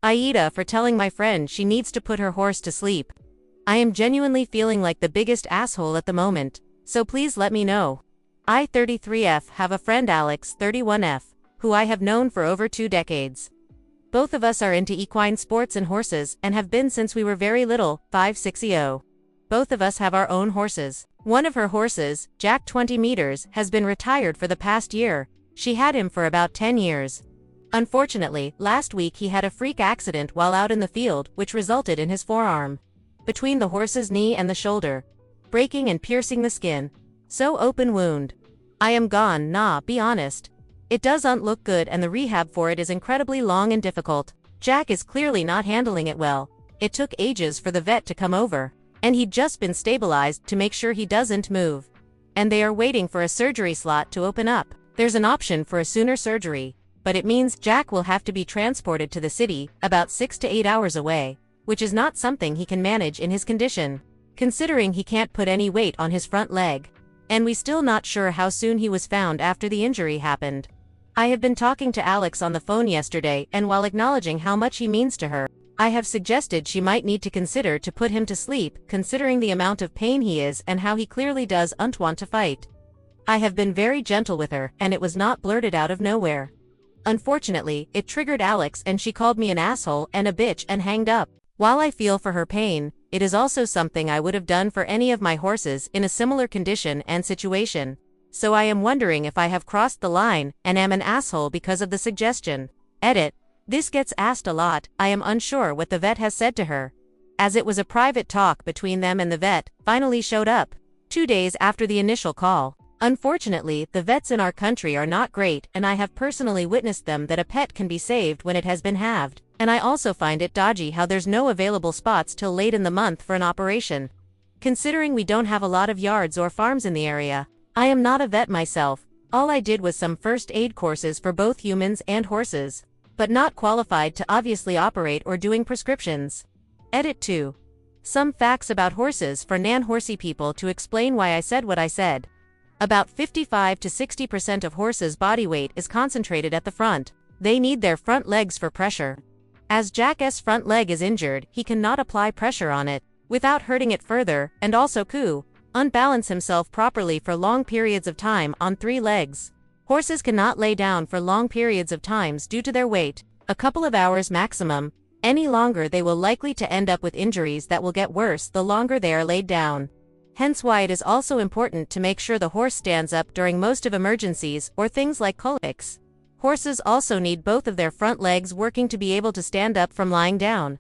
AITA for telling my friend she needs to put her horse to sleep. I am genuinely feeling like the biggest asshole at the moment, so please let me know. I 33F have a friend Alex 31F, who I have known for over 2 decades. Both of us are into equine sports and horses and have been since we were very little, 5-6 years. Both of us have our own horses. One of her horses, Jack 20 meters, has been retired for the past year. She had him for about 10 years. Unfortunately, last week he had a freak accident while out in the field, which resulted in his forearm, between the horse's knee and the shoulder, breaking and piercing the skin. So open wound. I am gone, nah, be honest. It doesn't look good and the rehab for it is incredibly long and difficult. Jack is clearly not handling it well. It took ages for the vet to come over, and he'd just been stabilized to make sure he doesn't move. And they are waiting for a surgery slot to open up. There's an option for a sooner surgery, but it means Jack will have to be transported to the city, about 6 to 8 hours away, which is not something he can manage in his condition, considering he can't put any weight on his front leg. And we still not sure how soon he was found after the injury happened. I have been talking to Alex on the phone yesterday, and while acknowledging how much he means to her, I have suggested she might need to consider to put him to sleep, considering the amount of pain he is and how he clearly doesn't want to fight. I have been very gentle with her, and it was not blurted out of nowhere. Unfortunately, it triggered Alex and she called me an asshole and a bitch and hanged up. While I feel for her pain, it is also something I would have done for any of my horses in a similar condition and situation. So I am wondering if I have crossed the line and am an asshole because of the suggestion. Edit. This gets asked a lot. I am unsure what the vet has said to her, as it was a private talk between them, and the vet finally showed up 2 days after the initial call. Unfortunately, the vets in our country are not great, and I have personally witnessed them that a pet can be saved when it has been halved, and I also find it dodgy how there's no available spots till late in the month for an operation, considering we don't have a lot of yards or farms in the area. I am not a vet myself. All I did was some first aid courses for both humans and horses, but not qualified to obviously operate or doing prescriptions. Edit 2. Some facts about horses for non-horsey people to explain why I said what I said. About 55 to 60% of horses' body weight is concentrated at the front. They need their front legs for pressure. As Jack's front leg is injured, he cannot apply pressure on it without hurting it further, and also unbalance himself properly for long periods of time on 3 legs. Horses cannot lay down for long periods of times due to their weight, a couple of hours maximum. Any longer they will likely to end up with injuries that will get worse the longer they are laid down. Hence why it is also important to make sure the horse stands up during most of emergencies or things like colics. Horses also need both of their front legs working to be able to stand up from lying down.